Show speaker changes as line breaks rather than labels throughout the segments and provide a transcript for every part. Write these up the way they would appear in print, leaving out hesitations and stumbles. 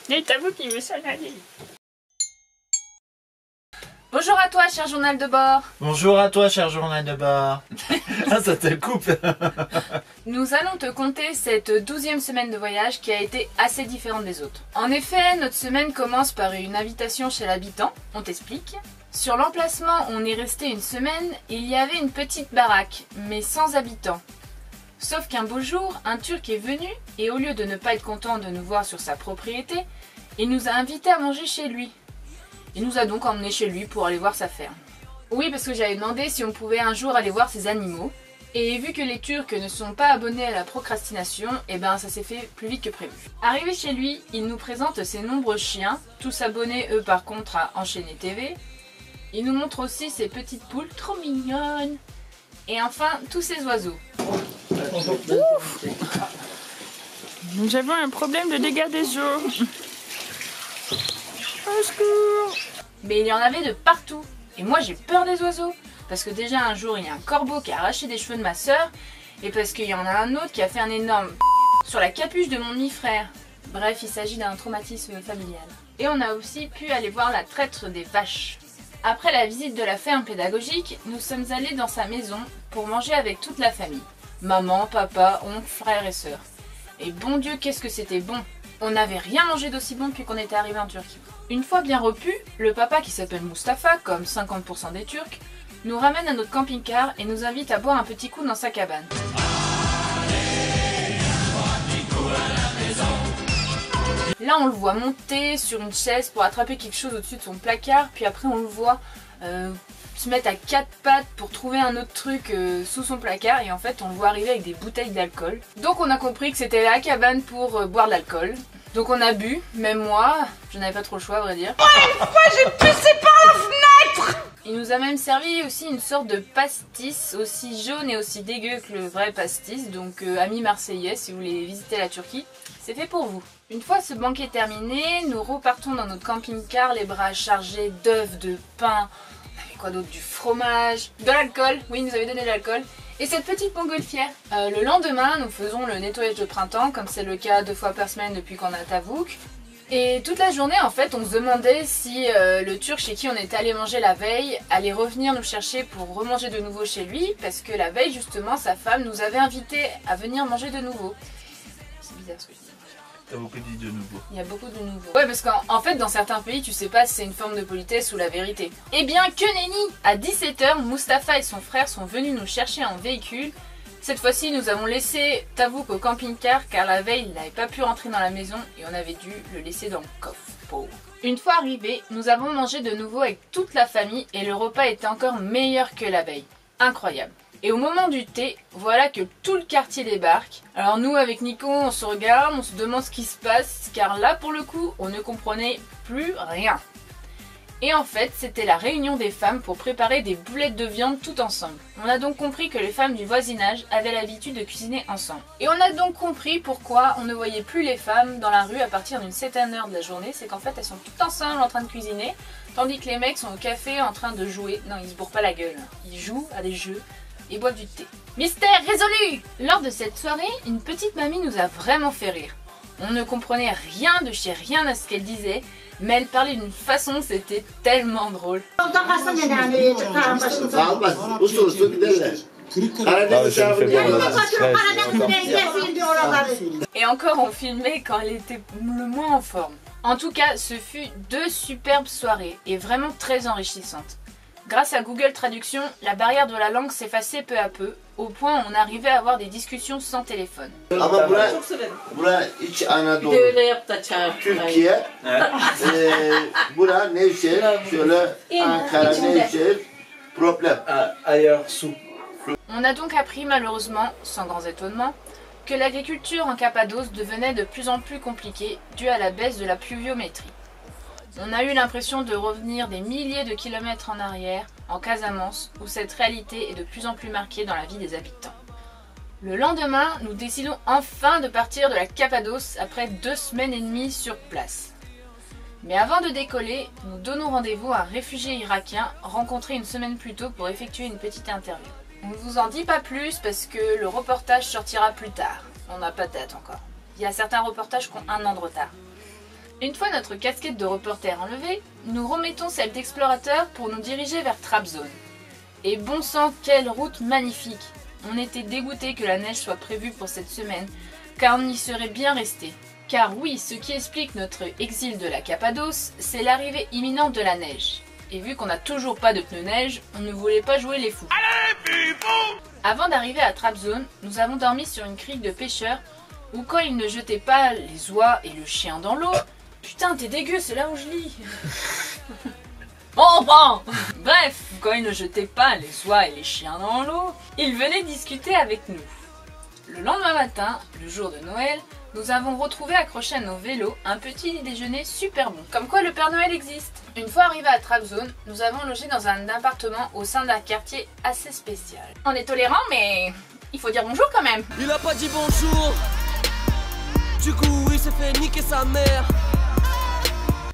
Et t'as vous qui veut s'en aller.
Bonjour à toi, cher journal de bord.
Bonjour à toi, cher journal de bord. Ah, ça te coupe.
Nous allons te conter cette 12e semaine de voyage qui a été assez différente des autres. En effet, notre semaine commence par une invitation chez l'habitant, on t'explique. Sur l'emplacement, on est resté une semaine et il y avait une petite baraque, mais sans habitants. Sauf qu'un beau jour, un Turc est venu et au lieu de ne pas être content de nous voir sur sa propriété, il nous a invités à manger chez lui. Il nous a donc emmenés chez lui pour aller voir sa ferme. Oui, parce que j'avais demandé si on pouvait un jour aller voir ses animaux. Et vu que les Turcs ne sont pas abonnés à la procrastination, et ben ça s'est fait plus vite que prévu. Arrivé chez lui, il nous présente ses nombreux chiens, tous abonnés eux par contre à Enchaîné TV. Il nous montre aussi ses petites poules trop mignonnes. Et enfin, tous ces oiseaux.
Nous avons un problème de dégâts des eaux. Au secours.
Mais il y en avait de partout. Et moi j'ai peur des oiseaux. Parce que déjà un jour il y a un corbeau qui a arraché des cheveux de ma soeur. Et parce qu'il y en a un autre qui a fait un énorme sur la capuche de mon demi-frère. Bref, il s'agit d'un traumatisme familial. Et on a aussi pu aller voir la traître des vaches. Après la visite de la ferme pédagogique, nous sommes allés dans sa maison pour manger avec toute la famille. Maman, papa, oncle, frères et sœurs. Et bon Dieu, qu'est-ce que c'était bon! On n'avait rien mangé d'aussi bon depuis qu'on était arrivé en Turquie. Une fois bien repu, le papa qui s'appelle Mustapha, comme 50% des Turcs, nous ramène à notre camping-car et nous invite à boire un petit coup dans sa cabane. Là on le voit monter sur une chaise pour attraper quelque chose au-dessus de son placard, puis après on le voit se mettre à quatre pattes pour trouver un autre truc sous son placard, et en fait on le voit arriver avec des bouteilles d'alcool. Donc on a compris que c'était la cabane pour boire de l'alcool. Donc on a bu, même moi, je n'avais pas trop le choix à vrai dire.
Une fois j'ai poussé par la fenêtre.
Il nous a même servi aussi une sorte de pastis aussi jaune et aussi dégueu que le vrai pastis. Donc amis marseillais, si vous voulez visiter la Turquie, c'est fait pour vous. Une fois ce banquet terminé, nous repartons dans notre camping-car, les bras chargés d'œufs, de pain, on avait quoi d'autre, du fromage, de l'alcool, oui, il nous avait donné de l'alcool, et cette petite montgolfière. Le lendemain, nous faisons le nettoyage de printemps, comme c'est le cas 2 fois par semaine depuis qu'on a Tavouk. Et toute la journée, en fait, on se demandait si le Turc chez qui on était allé manger la veille allait revenir nous chercher pour remanger de nouveau chez lui, parce que la veille, justement, sa femme nous avait invités à venir manger de nouveau. C'est bizarre ce que je dis.
T'as beaucoup dit de nouveau.
Il y a beaucoup de nouveaux. Ouais, parce qu'en fait, dans certains pays, tu sais pas si c'est une forme de politesse ou la vérité. Eh bien, que nenni! À 17 h, Mustapha et son frère sont venus nous chercher en véhicule. Cette fois-ci, nous avons laissé Tavouk au camping-car car la veille, il n'avait pas pu rentrer dans la maison et on avait dû le laisser dans le coffre. Pauvre. Une fois arrivés, nous avons mangé de nouveau avec toute la famille et le repas était encore meilleur que la veille. Incroyable. Et au moment du thé, voilà que tout le quartier débarque. Alors nous, avec Nico, on se regarde, on se demande ce qui se passe, car là, pour le coup, on ne comprenait plus rien. Et en fait, c'était la réunion des femmes pour préparer des boulettes de viande tout ensemble. On a donc compris que les femmes du voisinage avaient l'habitude de cuisiner ensemble. Et on a donc compris pourquoi on ne voyait plus les femmes dans la rue à partir d'une certaine heure de la journée. C'est qu'en fait, elles sont toutes ensemble en train de cuisiner, tandis que les mecs sont au café en train de jouer. Non, ils se bourrent pas la gueule. Ils jouent à des jeux et boivent du thé. Mystère résolu! Lors de cette soirée, une petite mamie nous a vraiment fait rire. On ne comprenait rien de chez rien à ce qu'elle disait, mais elle parlait d'une façon, c'était tellement drôle. Et encore on filmait quand elle était le moins en forme. En tout cas, ce fut 2 superbes soirées et vraiment très enrichissantes. Grâce à Google Traduction, la barrière de la langue s'effaçait peu à peu, au point où on arrivait à avoir des discussions sans téléphone. On a donc appris malheureusement, sans grands étonnements, que l'agriculture en Cappadoce devenait de plus en plus compliquée due à la baisse de la pluviométrie. On a eu l'impression de revenir des milliers de kilomètres en arrière, en Casamance, où cette réalité est de plus en plus marquée dans la vie des habitants. Le lendemain, nous décidons enfin de partir de la Cappadoce après 2 semaines et demie sur place. Mais avant de décoller, nous donnons rendez-vous à un réfugié irakien rencontré une semaine plus tôt pour effectuer une petite interview. On ne vous en dit pas plus parce que le reportage sortira plus tard. On n'a pas de date encore. Il y a certains reportages qui ont 1 an de retard. Une fois notre casquette de reporter enlevée, nous remettons celle d'explorateur pour nous diriger vers Trabzon. Et bon sang, quelle route magnifique! On était dégoûtés que la neige soit prévue pour cette semaine, car on y serait bien resté. Car oui, ce qui explique notre exil de la Cappadoce, c'est l'arrivée imminente de la neige. Et vu qu'on n'a toujours pas de pneus neige, on ne voulait pas jouer les fous. Avant d'arriver à Trabzon, nous avons dormi sur une crique de pêcheurs où quand ils ne jetaient pas les oies et le chien dans l'eau... Putain, t'es dégueu, c'est là où je lis. Bon. Bref, quand ils ne jetaient pas les oies et les chiens dans l'eau, ils venaient discuter avec nous. Le lendemain matin, le jour de Noël, nous avons retrouvé accroché à nos vélos un petit déjeuner super bon. Comme quoi le Père Noël existe. Une fois arrivés à Trabzon, nous avons logé dans un appartement au sein d'un quartier assez spécial. On est tolérant, mais il faut dire bonjour quand même.
Il a pas dit bonjour. Du coup, il s'est fait niquer sa mère.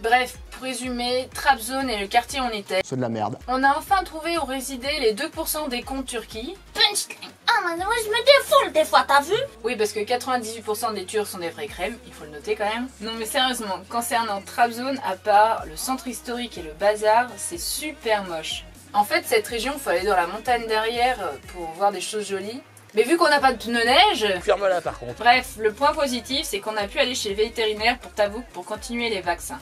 Bref, pour résumer, Trabzon est le quartier où on était.
C'est de la merde.
On a enfin trouvé où résidaient les 2% des comptes Turquie.
Ah, mais moi je me défoule des fois, t'as vu?
Oui, parce que 98% des Turcs sont des vraies crèmes, il faut le noter quand même. Non mais sérieusement, concernant Trabzon, à part le centre historique et le bazar, c'est super moche. En fait, cette région, il faut aller dans la montagne derrière pour voir des choses jolies. Mais vu qu'on n'a pas de pneus neige...
Ferme-la par contre.
Bref, le point positif, c'est qu'on a pu aller chez le vétérinaire pour Tavouk pour continuer les vaccins.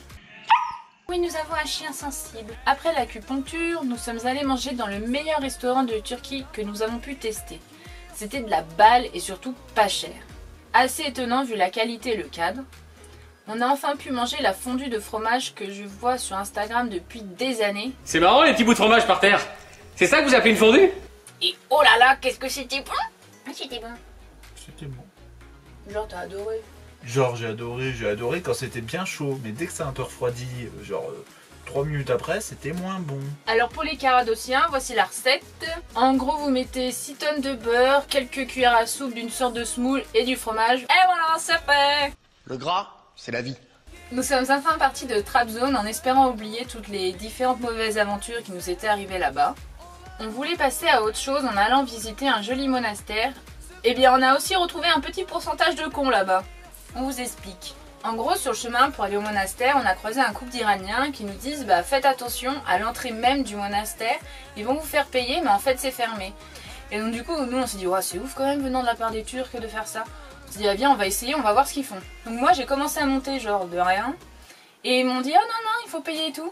Oui, nous avons un chien sensible. Après l'acupuncture, nous sommes allés manger dans le meilleur restaurant de Turquie que nous avons pu tester. C'était de la balle et surtout pas cher. Assez étonnant vu la qualité et le cadre. On a enfin pu manger la fondue de fromage que je vois sur Instagram depuis des années.
C'est marrant les petits bouts de fromage par terre. C'est ça que vous appelez une fondue?
Et oh là là, qu'est-ce que c'était bon! Ah, c'était bon.
C'était bon.
Genre t'as adoré.
Genre j'ai adoré quand c'était bien chaud, mais dès que ça a un peu refroidi, 3 minutes après, c'était moins bon.
Alors pour les Cappadociens, voici la recette. En gros, vous mettez 6 tonnes de beurre, quelques cuillères à soupe d'une sorte de semoule et du fromage. Et voilà, c'est fait!
Le gras, c'est la vie.
Nous sommes enfin partis de Trabzon en espérant oublier toutes les différentes mauvaises aventures qui nous étaient arrivées là-bas. On voulait passer à autre chose en allant visiter un joli monastère. Eh bien, on a aussi retrouvé un petit pourcentage de cons là-bas. On vous explique. En gros, sur le chemin pour aller au monastère, on a croisé un couple d'Iraniens qui nous disent « Faites attention, à l'entrée même du monastère, ils vont vous faire payer, mais en fait c'est fermé. » Et donc du coup, nous on s'est dit « C'est ouf quand même venant de la part des Turcs de faire ça. » On s'est dit « Viens, on va essayer, on va voir ce qu'ils font. » Donc moi j'ai commencé à monter genre de rien. Et ils m'ont dit « Oh non, il faut payer et tout. »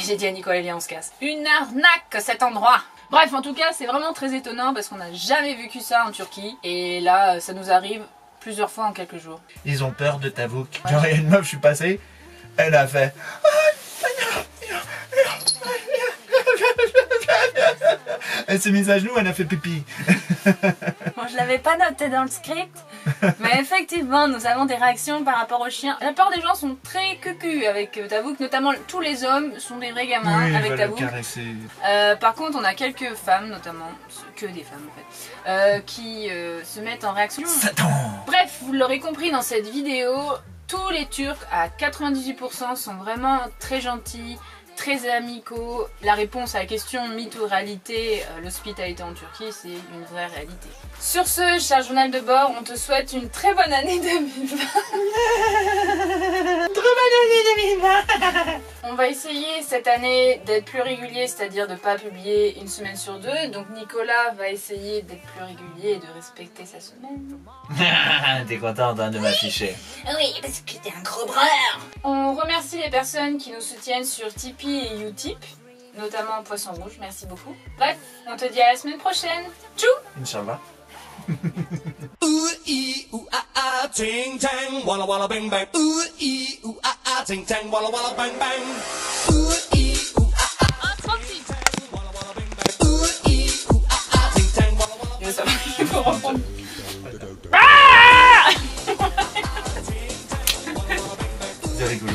J'ai dit à Nicolas, viens, on se casse. Une arnaque cet endroit. Bref, en tout cas, c'est vraiment très étonnant parce qu'on n'a jamais vécu ça en Turquie. Et là, ça nous arrive plusieurs fois en quelques jours.
Ils ont peur de Tavouk. Genre, il y a une meuf, je suis passé, elle a fait... Elle s'est mise à genoux, elle a fait pipi.
Bon, je l'avais pas noté dans le script, mais effectivement, nous avons des réactions par rapport aux chiens. La plupart des gens sont très cucu avec Tavouk, notamment tous les hommes sont des vrais gamins
Oui,
avec
va
Tavouk.
le caresser.
Par contre, on a quelques femmes, notamment, que des femmes en fait, qui se mettent en réaction.
Satan!
Bref, vous l'aurez compris dans cette vidéo, tous les Turcs à 98% sont vraiment très gentils, très amicaux. La réponse à la question mythe ou réalité, l'hospitalité en Turquie, c'est une vraie réalité. Sur ce, cher journal de bord, on te souhaite une très bonne année 2020.
Très bonne année 2020!
On va essayer cette année d'être plus régulier, c'est-à-dire de ne pas publier une semaine sur deux. Donc Nicolas va essayer d'être plus régulier et de respecter sa semaine.
T'es contente hein, de m'afficher.
Oui, parce que t'es un gros breur.
On remercie les personnes qui nous soutiennent sur Tipeee et Utip, notamment Poisson Rouge, merci beaucoup. Bref, on te dit à la semaine prochaine. Tchou!
Inch'Allah.
Ooh ee ooh ah ah ting tang walla walla bang bang. Ooh ee ooh ah ah ting tang walla walla bang bang. Ooh ee ooh ah ah ting tang walla walla bang bang. Ooh ee ooh ah ah ting tang walla walla bang bang.
Il faut reprendre.
C'est rigolo.